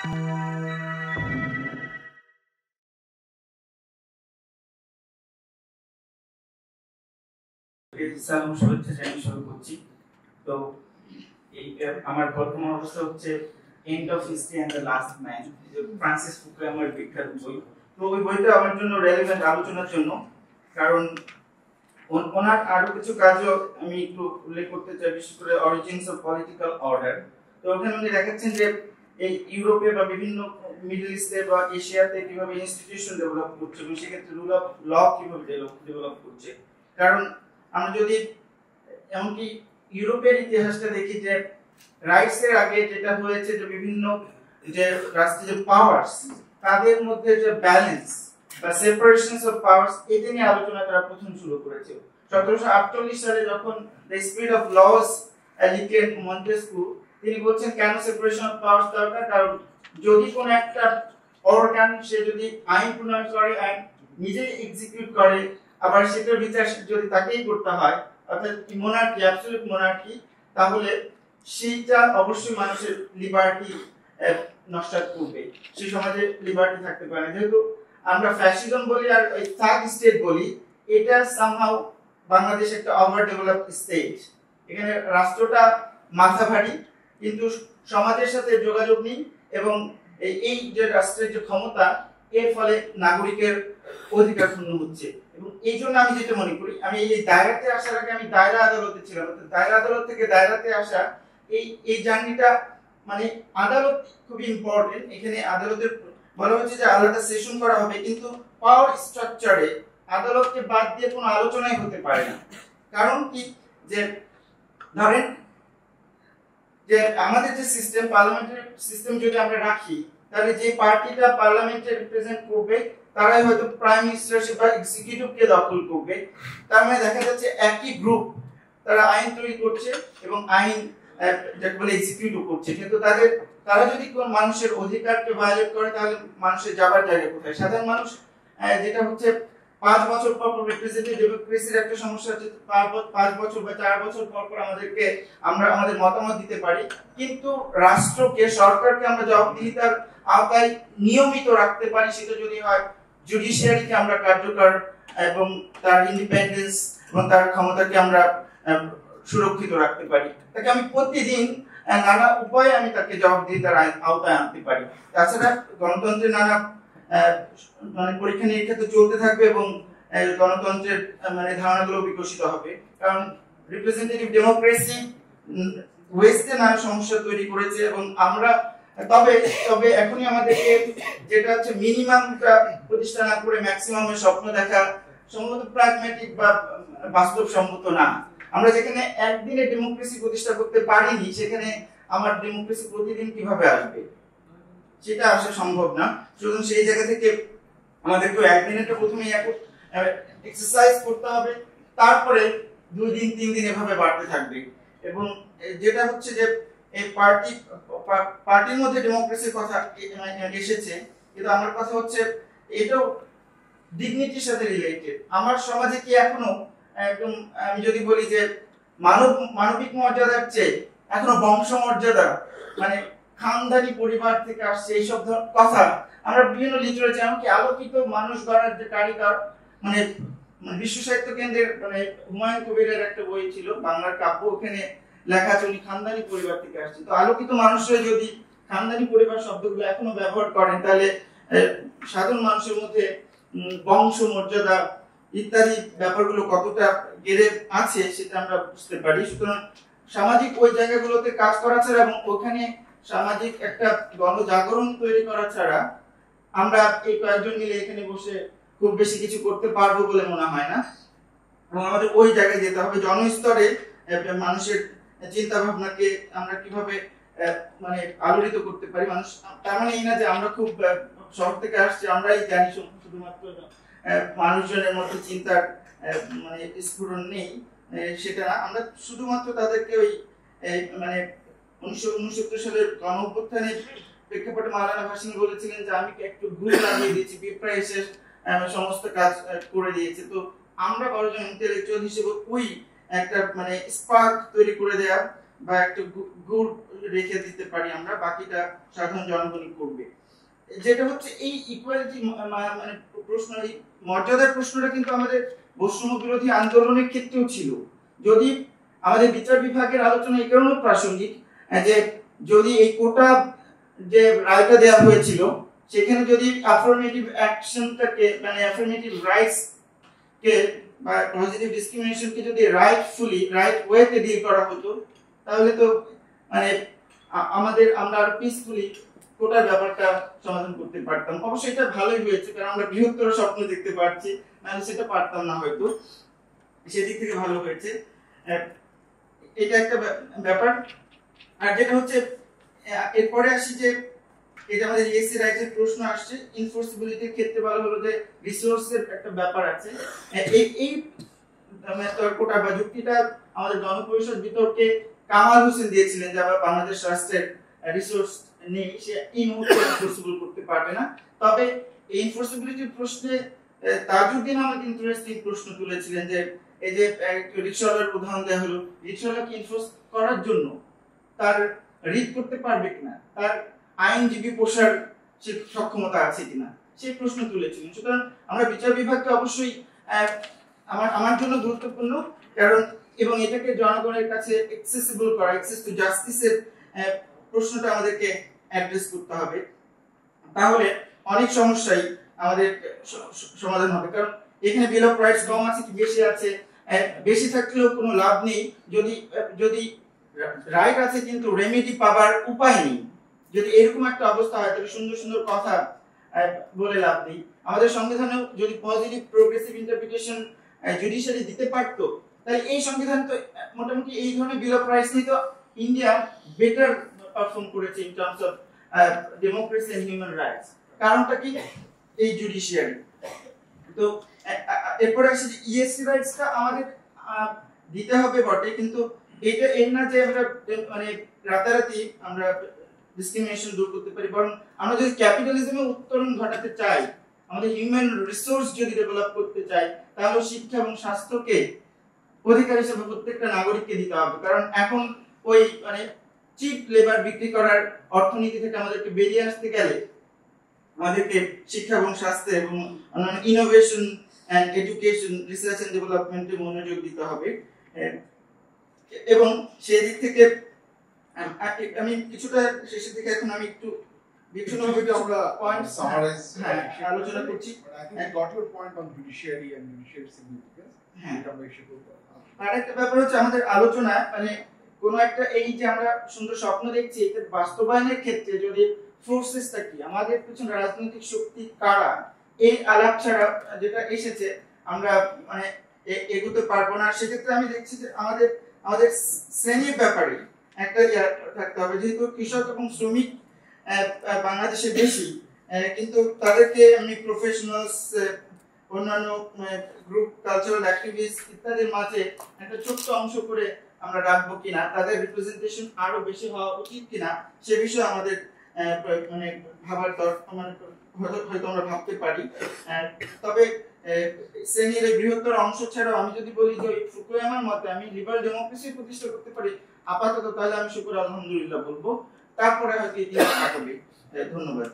সালাম শুভেচ্ছা জানিয়ে শুরু করছি। তো এই আমার বর্তমান অবস্থা হচ্ছে end of history and the last man, Francis ফুকুয়ামার বিখ্যাত বই। তো ওই বইটা আমার জন্য রেলেভেন্ট আলোচনার জন্য, কারণ ওনার আরো কিছু কাজও আমি একটু উল্লেখ করতে চাই, বিশেষ করে অরিজিনস অফ পলিটিক্যাল অর্ডার। তো ওখানে উনি দেখাচ্ছেন যে এই ইউরোপে বা বিভিন্ন মিডল ইস্টে বা এশিয়াতে কিভাবে ইনস্টিটিউশন ডেভেলপ করছে এবং সেক্ষেত্রে রুল অফ ল কিভাবে ডেভেলপ করছে। কারণ আমরা যদি এমনকি ইউরোপের ইতিহাসটা দেখি যে রাইটস এর আগে যেটা হয়েছে যে বিভিন্ন যে রাষ্ট্রের যে পাওয়ার্স তাদের মধ্যে যে ব্যালেন্স বা সেপারেশনস অফ পাওয়ার্স এটা নিয়ে আলোচনা তারা প্রথম শুরু করেছে 1748 সালে, যখন দ্য স্পিরিট অফ লস লিখেন মন্টেস্কু। তিনি বলছেন কেন সেপারেশন অফ পাওয়ার্স দরকার, কারণ যদি কোনো একটা অর্গান সে যদি আইন প্রণয়ন করে, আইন নিজেই এক্সিকিউট করে, আবার সেটার বিচার যদি তাকেই করতে হয়, অর্থাৎ মোনার্কি, অ্যাবসলিউট মোনার্কি, তাহলে সেইটা অবশ্যই মানুষের লিবার্টি নষ্ট করবে। সেই সমাজে লিবার্টি থাকতে পারে না। যেহেতু আমরা ফ্যাসিজম বলি আর এই থাগ স্টেট বলি, এটা সামহাউ বাংলাদেশ একটা ওভার ডেভেলপড স্টেট। এখানে রাষ্ট্রটা মাথা ভারী, কিন্তু সমাজের সাথে যোগাযোগ নেই, এবং এই যে রাষ্ট্রের যে ক্ষমতা, এর ফলে নাগরিকের অধিকার ক্ষুণ্ণ হচ্ছে। এবং এই জন্য আমি যেটা মনে করি, আমি এই দায়রাতে আসার আগে আমি দায়রা আদালতে ছিলাম, দায়রা আদালত থেকে দায়রাতে আসা এই জার্নিটা, মানে আদালত খুবই ইম্পর্টেন্ট। এখানে আদালতের বলা হচ্ছে যে আলাদা সেশন করা হবে, কিন্তু পাওয়ার স্ট্রাকচারে আদালতকে বাদ দিয়ে কোনো আলোচনাই হতে পারে না। কারণ কি, যে ধরেন যে আমাদের যে সিস্টেম, পার্লামেন্টারি সিস্টেম যদি আমরা রাখি, তাহলে যে পার্টিটা পার্লামেন্টে রিপ্রেজেন্ট করবে তারাই হয়তো প্রাইম মিনিস্টারশিপ বা এক্সিকিউটিভকে দখল করবে। তার মানে দেখা যাচ্ছে একই গ্রুপ তারা আইন তৈরি করছে এবং আইন যাকে বলে এক্সিকিউট করছে, কিন্তু তারা যদি কোন মানুষের অধিকারকে ভায়োলেট করে, তাহলে মানুষের যাবার জায়গা কোথায়? সাধারণ মানুষ যেটা হচ্ছে 5 বছর পর পর রিপ্রেজেন্টেটিভ ডেমোক্রেসির একটা সমস্যা হচ্ছে, 5 বছর বা 4 বছর পর পর আমরা আমাদের মতামত দিতে পারি, কিন্তু রাষ্ট্রকে, সরকারকে আমরা জবাবদিহিতার আওতায় নিয়মিত রাখতে পারি, সেটা যদি হয় জুডিশিয়ারিকে আমরা কার্যকর এবং তার ইন্ডিপেন্ডেন্স এবং তার ক্ষমতাকে আমরা সুরক্ষিত রাখতে পারি, তাকে আমি প্রতিদিন নানা উপায়ে আমি তাকে জবাবদিহিতার আওতায় আনতে পারি। তাছাড়া গণতন্ত্রের নানা মানে পরীক্ষা নিরীক্ষা তো চলতে থাকবে এবং গণতন্ত্রের মানে ধারণাগুলো বিকশিত হবে। কারণ রিপ্রেজেন্টেটিভ ডেমোক্রেসি ওয়েস্টে নানা সমস্যা তৈরি করেছে, এবং আমরা তবে এখনই আমাদেরকে যেটা হচ্ছে মিনিমামটা প্রতিষ্ঠা না করে ম্যাক্সিমামের স্বপ্ন দেখা সম্ভবত প্র্যাগম্যাটিক বা বাস্তবসম্মত না। আমরা যেখানে একদিনে ডেমোক্রেসি প্রতিষ্ঠা করতে পারিনি, সেখানে আমার ডেমোক্রেসি প্রতিদিন কিভাবে আসবে? সেটা আসা সম্ভব না। সুতরাং সেই জায়গা থেকে আমাদেরকে একদিনেটা প্রথমে এক্সারসাইজ করতে হবে, তারপরে 2 দিন 3 দিন এভাবে বাড়তে থাকবে। এবং যেটা হচ্ছে যে এই পার্টির মধ্যে ডেমোক্রেসির কথা এসেছে, কিন্তু আমার কথা হচ্ছে এটাও ডিগনিটির সাথে রিলেটেড। আমার সমাজে কি এখনো একদম, আমি যদি বলি যে মানবিক মর্যাদার চেয়ে এখনো বংশ মর্যাদা, মানে খানদানি পরিবার থেকে আসছে, এইসব কথা আমরা বিভিন্ন লিটারেচার, এমনকি আলোকিত মানুষ গড়ার যে কারিগর, মানে বিশ্ব সাহিত্য কেন্দ্রের মানে হুমায়ুন কবিরের একটা বই ছিল বাংলার কাব্য, ওখানে লেখা আছে উনি খানদানি পরিবার থেকে আসছে। তো আলোকিত মানুষরা যদি খানদানি পরিবার শব্দগুলো এখনো ব্যবহার করেন, তাহলে সাধারণ মানুষের মধ্যে বংশ মর্যাদা ইত্যাদি ব্যাপারগুলো কতটা গেড়ে আছে সেটা আমরা বুঝতে পারি। সুতরাং সামাজিক ওই জায়গাগুলোতে কাজ করা ছাড়া এবং ওখানে সামাজিক একটা গণজাগরণ তৈরি করা ছাড়া আমরা এই কয়েকজন মিলে এখানে বসে খুব বেশি কিছু করতে পারবো বলে মনে হয় না। এবং আমাদের ওই জায়গায় যেতে হবে, জনস্তরে মানুষের চিন্তা ভাবনাকে আমরা কিভাবে মানে আলোড়িত করতে পারি। মানুষ, তার মানে এই না যে আমরা খুব শহর থেকে আসছি আমরাই জানি শুধুমাত্র মানুষজনের মধ্যে চিন্তার মানে স্ফুরণ নেই, সেটা না। আমরা শুধুমাত্র তাদেরকে ওই মানে 1969 সালের গণ অভ্যুত্থানের প্রেক্ষাপটে মাওলানা ভাসানী বলেছিলেন যে আমি একটু ঘুরে লাগিয়ে দিয়েছি, পিঁপড়া এসে সমস্ত কাজ করে দিয়েছে। তো আমরা বড়জন ইন্টেলেকচুয়াল হিসেবে ওই একটা মানে স্পার্ক তৈরি করে দেয়া বা একটু গুড় রেখে দিতে পারি আমরা, বাকিটা সাধারণ জনগণই করবে। যেটা হচ্ছে এই ইকুয়ালিটি মানে প্রশ্ন, এই মর্যাদার প্রশ্নটা কিন্তু আমাদের বৈষম্য বিরোধী আন্দোলনের ক্ষেত্রেও ছিল। যদি আমাদের বিচার বিভাগের আলোচনা এই কারণেও প্রাসঙ্গিক যে যদি এই কোটা যে রায়টা দেওয়া হয়েছিল সেখানে যদি অ্যাফার্মেটিভ অ্যাকশনটাকে মানে অ্যাফার্মেটিভ রাইটস কে বা পজিটিভ ডিসক্রিমিনেশনকে যদি রাইটফুলি রাইট ওয়েতে ডিল করা হতো তাহলে তো মানে আমরা আর পিসফুলি কোটার ব্যাপারটা সমাধান করতে পারতাম। অবশ্যই এটা ভালোই হয়েছে, কারণ আমরা বৃহত্তর স্বপ্ন দেখতে পারছি, মানে সেটা পারতাম না হয়তো। সেদিক থেকে ভালো হয়েছে, এটা একটা ব্যাপার। আর যেটা হচ্ছে এরপরে আসি যে এটা আমাদের ইএসসি রাইটের প্রশ্ন আসছে, ইনফোর্সিবিলিটির ক্ষেত্রে বলা হলো যে রিসোর্সের একটা ব্যাপার আছে। এই কোটা বা যুক্তিটা আমাদের জনপরিষদ বিতর্কে কামাল হোসেন দিয়েছিলেন যে আবার বাংলাদেশ রাষ্ট্রের রিসোর্স নেই, সে এই মুহূর্তে এনফোর্সিবল করতে পারবে না। তবে এই এনফোর্সিবিলিটির প্রশ্নে তাজউদ্দিন আহমেদ ইন্টারেস্টিং প্রশ্ন তুলেছিলেন যে এই যে রিকশাওয়ালার উদাহরণ দেওয়া হলো, রিকশাওয়ালাকে এনফোর্স করার জন্য তার রিড করতে পারবে কিনা, তার আইনজীবী পোষার সক্ষমতা আছে কিনা, সেই প্রশ্ন তুলেছিলেন। সুতরাং আমরা বিচার বিভাগকে অবশ্যই আমার জন্য গুরুত্বপূর্ণ, কারণ এবং এটাকে জনগণের কাছে অ্যাক্সেসিবল করা, অ্যাক্সেস টু জাস্টিসের প্রশ্নটা আমাদেরকে অ্যাড্রেস করতে হবে। তাহলে অনেক সমস্যাই আমাদের সমাধান হবে, কারণ এখানে বিল অফ রাইটস কম আছে কি বেশি আছে, বেশি থাকলেও কোনো লাভ নেই যদি যদি রাইট আছে কিন্তু রেমেডি পাবার উপায় নেই। যদি এরকম একটা অবস্থা হয় তাহলে সুন্দর সুন্দর কথা বলে লাভ নেই। আমাদের সংবিধানেও যদি পজিটিভ প্রোগ্রেসিভ ইন্টারপ্রিটেশন জুডিশিয়ারি দিতে পারতো তাহলে এই সংবিধান তো মোটামুটি এই ধরনের বিল অফ রাইটস নিয়ে তো ইন্ডিয়া বেটার পারফর্ম করেছে in terms of democracy and human rights. কারণটা কি? এই জুডিশিয়ারি। তো এরপরে আসে যে ইএসসি রাইটসটা আমাদের দিতে হবে বটে, কিন্তু এটা এই না যে আমরা মানে রাতারাতি আমরা ডিসক্রিমিনেশন দূর করতে পারি, বরং আমরা যদি ক্যাপিটালিজমে উত্তরণ ঘটাতে চাই, আমাদের হিউম্যান রিসোর্স যদি ডেভেলপ করতে চাই, তাহলে শিক্ষা এবং স্বাস্থ্যকে অধিকার হিসেবে প্রত্যেকটা নাগরিককে দিতে হবে। কারণ এখন ওই মানে চিপ লেবার বিক্রি করার অর্থনীতি থেকে আমাদেরকে বেরিয়ে আসতে গেলে আমাদেরকে শিক্ষা এবং স্বাস্থ্য এবং অন্যান্য innovation and education, research and ডেভেলপমেন্টে মনোযোগ দিতে হবে। এবং সেই দিক থেকে আমি কিছুটা শেষের দিকে এখন আমি একটু বিভিন্নভাবে আমরা পয়েন্ট সামারাইজ আলোচনা করছি। I think I got your point on judiciary and judiciary significance. আর একটা ব্যাপার হচ্ছে আমাদের আলোচনা মানে কোন একটা এই যে আমরা সুন্দর স্বপ্ন দেখছি এটা বাস্তবায়নের ক্ষেত্রে যদি ফোর্সেসটা কি, আমাদের পিছনে রাজনৈতিক শক্তি কারা, এই আলাপ ছাড়া যেটা এসেছে আমরা মানে এগোতে পারবো না। সেক্ষেত্রে আমি দেখছি যে আমাদের শ্রেণীর ব্যাপারে একটা থাকতে হবে, যেহেতু কৃষক এবং শ্রমিক বাংলাদেশে বেশি, কিন্তু তাদেরকে এমনি প্রফেশনালস, অন্যান্য গ্রুপ, কালচারাল অ্যাক্টিভিস্ট ইত্যাদির মাঝে একটা ছোট্ট অংশ করে আমরা রাখবো কিনা, তাদের রিপ্রেজেন্টেশন আরো বেশি হওয়া উচিত কিনা সে বিষয়ে আমাদের মানে ভাবার হয়তো আমরা ভাবতে পারি। তবে শ্রেণীর এই বৃহত্তর অংশ ছাড়াও আমি যদি বলি যে ফুকুয়ামার মতে আমি লিবারাল ডেমোক্রেসি প্রতিষ্ঠা করতে পারি আপাতত, তাহলে আমি শুকর আলহামদুলিল্লাহ বলবো, তারপরে হয়তো ইতিহাস আগাবে। ধন্যবাদ।